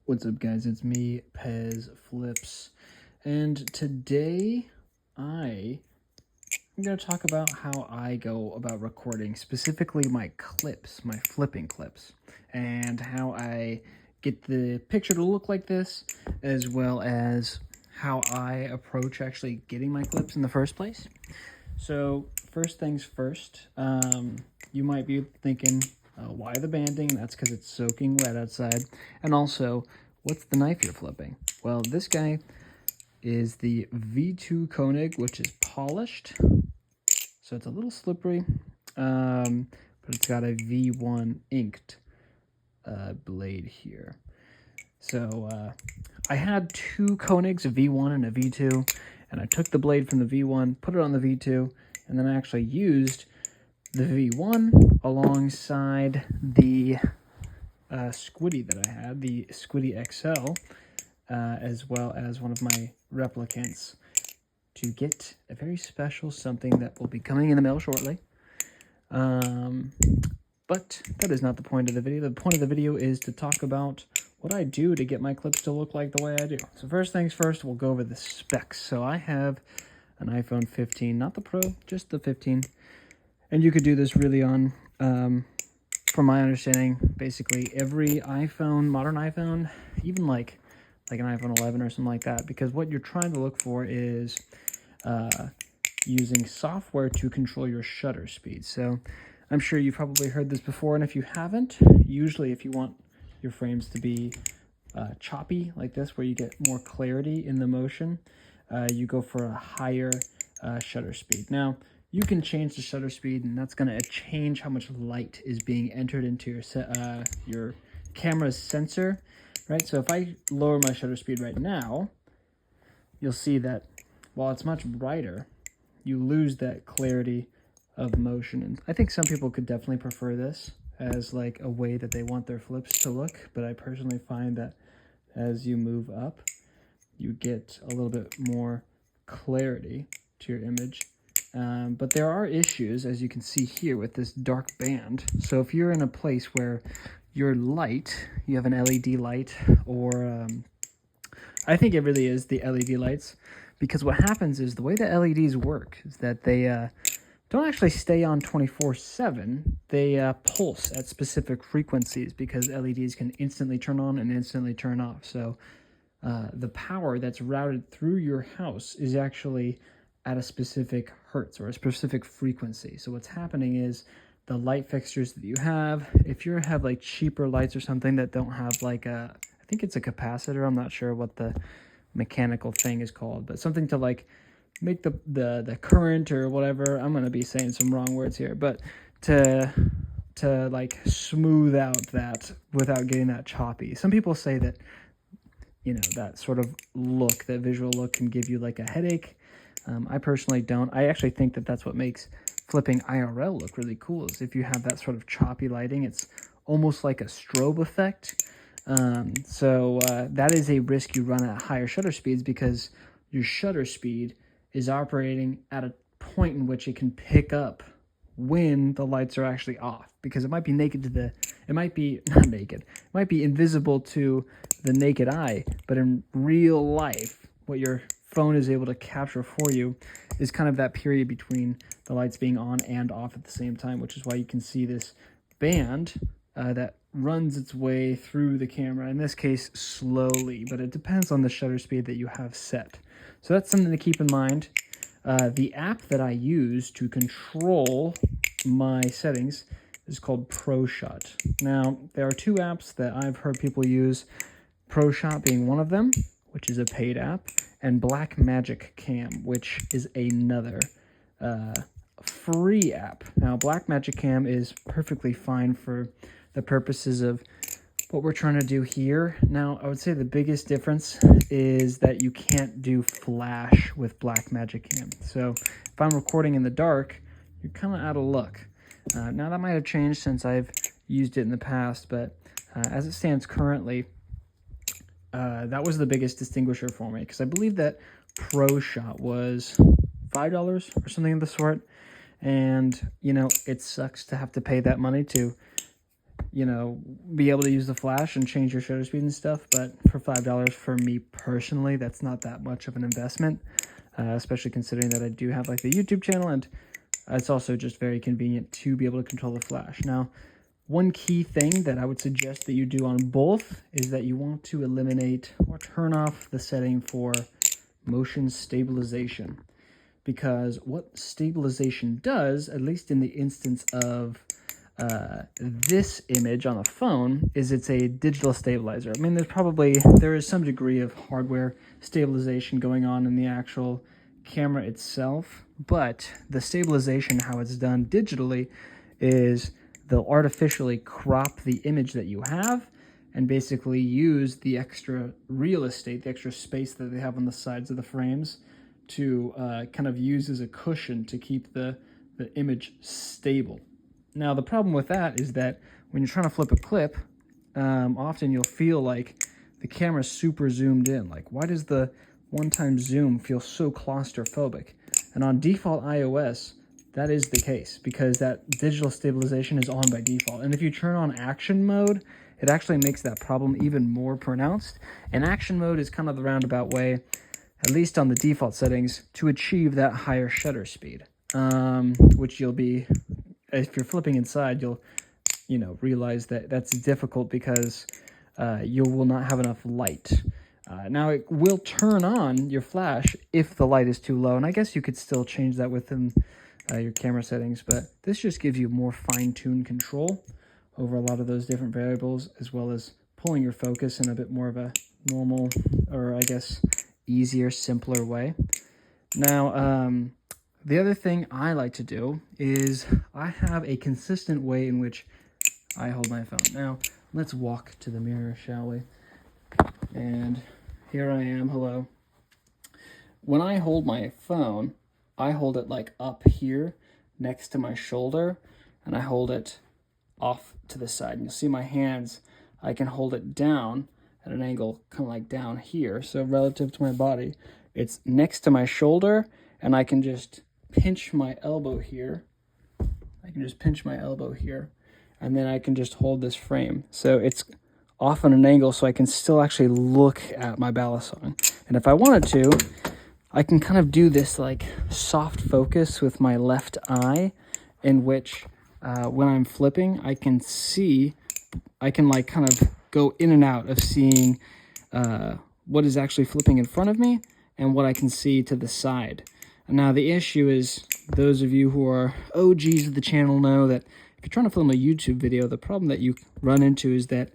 What's up, guys? It's me, Pez Flips, and today I'm going to talk about how I go about recording, specifically my clips, my flipping clips, and how I get the picture to look like this, as well as how I approach actually getting my clips in the first place. So first things first, you might be thinking, why the banding? That's because it's soaking wet outside. And also, what's the knife you're flipping? Well, this guy is the V2 Koenig, which is polished. So it's a little slippery, but it's got a V1 inked blade here. So I had two Koenigs, a V1 and a V2, and I took the blade from the V1, put it on the V2, and then I actually used the V1 alongside the Squiddy that I had, the Squiddy XL, as well as one of my replicants to get a very special something that will be coming in the mail shortly. But that is not the point of the video. The point of the video is to talk about what I do to get my clips to look like the way I do. So first things first, we'll go over the specs. So I have an iPhone 15, not the Pro, just the 15. And you could do this really on, from my understanding, basically every iPhone, modern iPhone, even like an iPhone 11 or something like that, because what you're trying to look for is using software to control your shutter speed. So I'm sure you've probably heard this before, and if you haven't, usually if you want your frames to be choppy like this, where you get more clarity in the motion, you go for a higher shutter speed. Now, you can change the shutter speed, and that's going to change how much light is being entered into your camera's sensor, right? So if I lower my shutter speed right now, you'll see that while it's much brighter, you lose that clarity of motion. And I think some people could definitely prefer this as like a way that they want their flips to look, but I personally find that as you move up, you get a little bit more clarity to your image. But there are issues, as you can see here, with this dark band. So if you're in a place where your light, you have an LED light, or I think it really is the LED lights, because what happens is the way that LEDs work is that they don't actually stay on 24/7. They pulse at specific frequencies, because LEDs can instantly turn on and instantly turn off. So the power that's routed through your house is actually at a specific hertz or a specific frequency. So what's happening is the light fixtures that you have, if you have like cheaper lights or something that don't have like I think it's a capacitor, I'm not sure what the mechanical thing is called, but something to like make the current or whatever. I'm going to be saying some wrong words here, but to like smooth out that without getting that choppy. Some people say that, you know, that sort of look, that visual look, can give you like a headache. I personally don't. I actually think that that's what makes flipping IRL look really cool, is if you have that sort of choppy lighting. It's almost like a strobe effect. So that is a risk you run at higher shutter speeds, because your shutter speed is operating at a point in which it can pick up when the lights are actually off, because it might be naked to it might be not naked, it might be invisible to the naked eye, but in real life, what your phone is able to capture for you is kind of that period between the lights being on and off at the same time, which is why you can see this band that runs its way through the camera, in this case slowly, but it depends on the shutter speed that you have set. So that's something to keep in mind. The app that I use to control my settings is called ProShot. Now, there are two apps that I've heard people use, ProShot being one of them, which is a paid app, and Blackmagic Cam, which is another free app. Now, Blackmagic Cam is perfectly fine for the purposes of what we're trying to do here. Now, I would say the biggest difference is that you can't do flash with Blackmagic Cam. So if I'm recording in the dark, you're kind of out of luck. Now, that might have changed since I've used it in the past, but as it stands currently, that was the biggest distinguisher for me, because I believe that ProShot was $5 or something of the sort. And, you know, it sucks to have to pay that money to you know, be able to use the flash and change your shutter speed and stuff. But for $5, for me personally, that's not that much of an investment, especially considering that I do have like the YouTube channel, and it's also just very convenient to be able to control the flash. Now, one key thing that I would suggest that you do on both is that you want to eliminate or turn off the setting for motion stabilization, because what stabilization does, at least in the instance of this image on the phone, is it's a digital stabilizer. I mean, there is some degree of hardware stabilization going on in the actual camera itself, but the stabilization, how it's done digitally, is they'll artificially crop the image that you have and basically use the extra real estate, the extra space that they have on the sides of the frames to kind of use as a cushion to keep the image stable. Now, the problem with that is that when you're trying to flip a clip, often you'll feel like the camera's super zoomed in. Like, why does the one-time zoom feel so claustrophobic? And on default iOS, that is the case, because that digital stabilization is on by default. And if you turn on action mode, it actually makes that problem even more pronounced. And action mode is kind of the roundabout way, at least on the default settings, to achieve that higher shutter speed, which you'll be, if you're flipping inside, you'll, realize that that's difficult because you will not have enough light. Now, it will turn on your flash if the light is too low, and I guess you could still change that within your camera settings, but this just gives you more fine-tuned control over a lot of those different variables, as well as pulling your focus in a bit more of a normal, or I guess easier, simpler way. Now, the other thing I like to do is I have a consistent way in which I hold my phone. Now, let's walk to the mirror, shall we? And here I am, hello. When I hold my phone, I hold it like up here next to my shoulder, and I hold it off to the side. And you'll see my hands, I can hold it down at an angle kind of like down here. So relative to my body, it's next to my shoulder, and I can just pinch my elbow here. And then I can just hold this frame. So it's off on an angle so I can still actually look at my balisong. And if I wanted to, I can kind of do this like soft focus with my left eye, in which when I'm flipping, I can like kind of go in and out of seeing what is actually flipping in front of me and what I can see to the side. Now, the issue is, those of you who are OGs of the channel know that if you're trying to film a YouTube video, the problem that you run into is that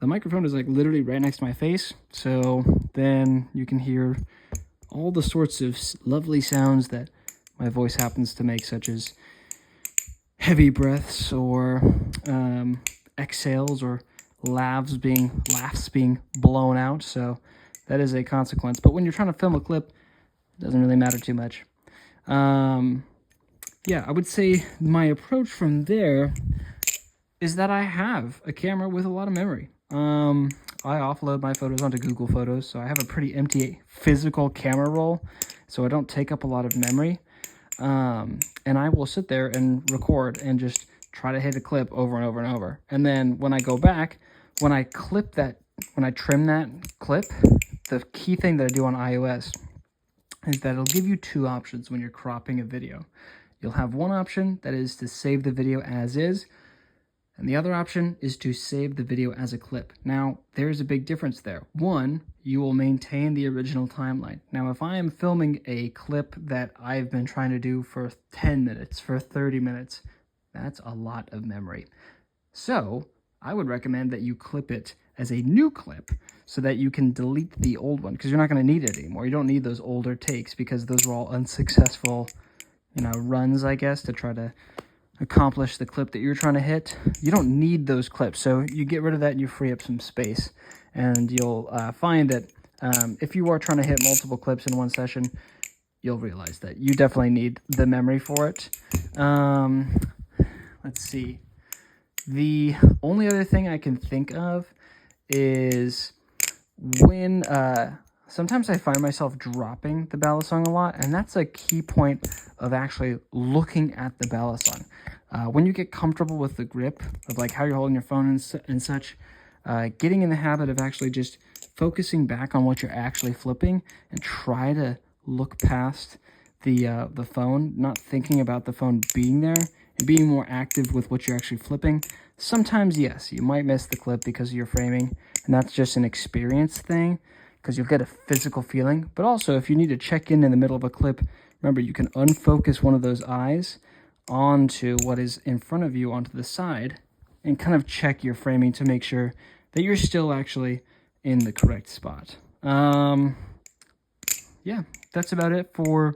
the microphone is like literally right next to my face. So then you can hear all the sorts of lovely sounds that my voice happens to make, such as heavy breaths or exhales or laughs being blown out. So that is a consequence. But when you're trying to film a clip, it doesn't really matter too much. Yeah, I would say my approach from there is that I have a camera with a lot of memory. I offload my photos onto Google Photos, so I have a pretty empty physical camera roll, so I don't take up a lot of memory. And I will sit there and record and just try to hit a clip over and over and over. And then when I go back, when I trim that clip, the key thing that I do on iOS is that it'll give you two options when you're cropping a video. You'll have one option that is to save the video as is, and the other option is to save the video as a clip. Now, there's a big difference there. One, you will maintain the original timeline. Now, if I am filming a clip that I've been trying to do for 10 minutes, for 30 minutes, that's a lot of memory. So, I would recommend that you clip it as a new clip so that you can delete the old one, because you're not going to need it anymore. You don't need those older takes because those were all unsuccessful, runs, I guess, to try to accomplish the clip that you're trying to hit. You don't need those clips, so you get rid of that and you free up some space. And you'll find that if you are trying to hit multiple clips in one session, you'll realize that you definitely need the memory for it. Let's see. The only other thing I can think of is when sometimes I find myself dropping the balisong a lot, and that's a key point of actually looking at the balisong. When you get comfortable with the grip of like how you're holding your phone and such, getting in the habit of actually just focusing back on what you're actually flipping and try to look past the phone, not thinking about the phone being there and being more active with what you're actually flipping. Sometimes, yes, you might miss the clip because of your framing, and that's just an experience thing because you'll get a physical feeling. But also, if you need to check in the middle of a clip, remember, you can unfocus one of those eyes onto what is in front of you onto the side and kind of check your framing to make sure that you're still actually in the correct spot. Yeah, that's about it for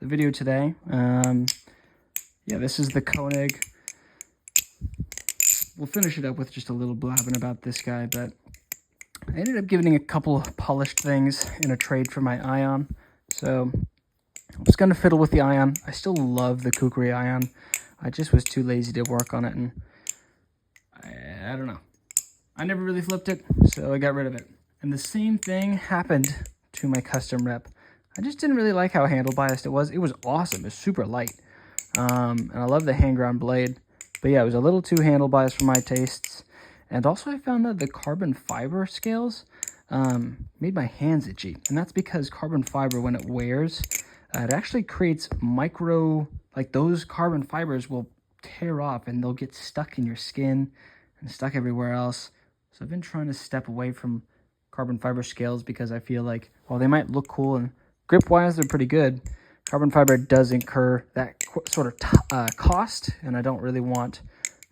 the video today. Yeah, this is the Koenig. We'll finish it up with just a little blabbing about this guy, but I ended up giving a couple of polished things in a trade for my Ion. So I'm just going to fiddle with the Ion. I still love the Kukri Ion. I just was too lazy to work on it, and I don't know. I never really flipped it, so I got rid of it. And the same thing happened to my custom rep. I just didn't really like how handle biased it was. It was awesome. It's super light. And I love the hand ground blade. But yeah, it was a little too handle biased for my tastes. And also I found that the carbon fiber scales made my hands itchy. And that's because carbon fiber, when it wears, it actually creates micro, like those carbon fibers will tear off and they'll get stuck in your skin and stuck everywhere else. So I've been trying to step away from carbon fiber scales because I feel like, while they might look cool and grip-wise they're pretty good, carbon fiber does incur that sort of cost, and I don't really want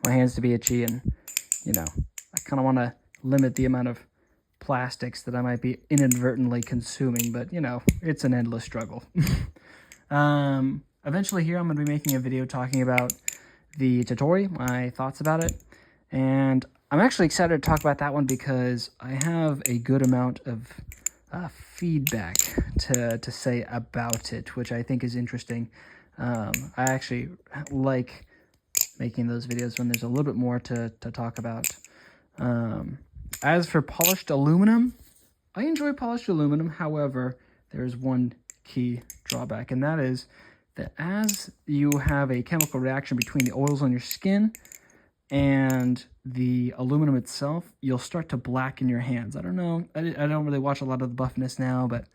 my hands to be itchy, and, you know, I kind of want to limit the amount of plastics that I might be inadvertently consuming, but, you know, it's an endless struggle. Eventually here I'm going to be making a video talking about the Totori, my thoughts about it, and I'm actually excited to talk about that one because I have a good amount of feedback to say about it, which I think is interesting. I actually like making those videos when there's a little bit more to talk about. As for polished aluminum, I enjoy polished aluminum. However, there's one key drawback, and that is that as you have a chemical reaction between the oils on your skin and the aluminum itself, you'll start to blacken your hands. I don't know. I don't really watch a lot of the Buffness now, but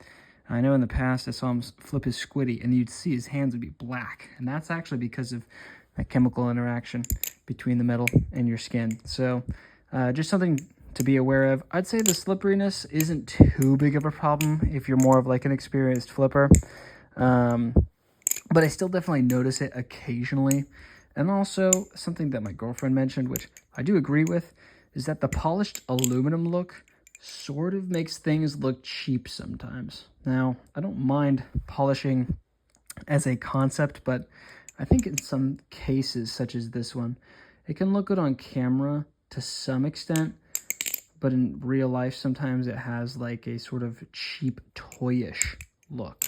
I know in the past I saw him flip his squiddy, and you'd see his hands would be black. And that's actually because of that chemical interaction between the metal and your skin. So just something to be aware of. I'd say the slipperiness isn't too big of a problem if you're more of like an experienced flipper. But I still definitely notice it occasionally. And also, something that my girlfriend mentioned, which I do agree with, is that the polished aluminum look sort of makes things look cheap sometimes. Now, I don't mind polishing as a concept, but I think in some cases, such as this one, it can look good on camera to some extent, but in real life, sometimes it has like a sort of cheap, toyish look,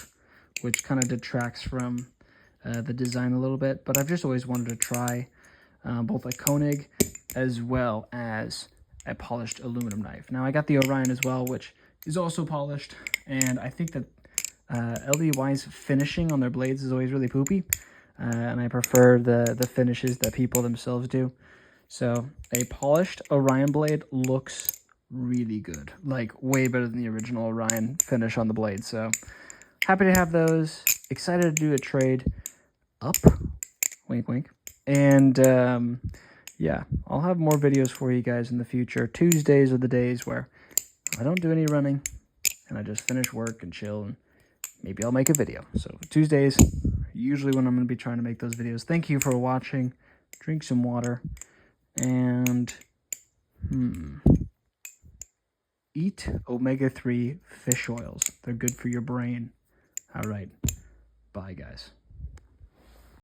which kind of detracts from the design a little bit. But I've just always wanted to try both a Koenig as well as a polished aluminum knife. Now I got the Orion as well, which is also polished, and I think that LDY's finishing on their blades is always really poopy, and I prefer the finishes that people themselves do. So a polished Orion blade looks really good, like way better than the original Orion finish on the blade. So happy to have those. Excited to do a trade up, wink wink, and yeah, I'll have more videos for you guys in the future. Tuesdays are the days where I don't do any running and I just finish work and chill, and maybe I'll make a video. So Tuesdays usually when I'm going to be trying to make those videos. Thank you for watching. Drink some water, and eat omega-3 fish oils. They're good for your brain. All right, bye guys.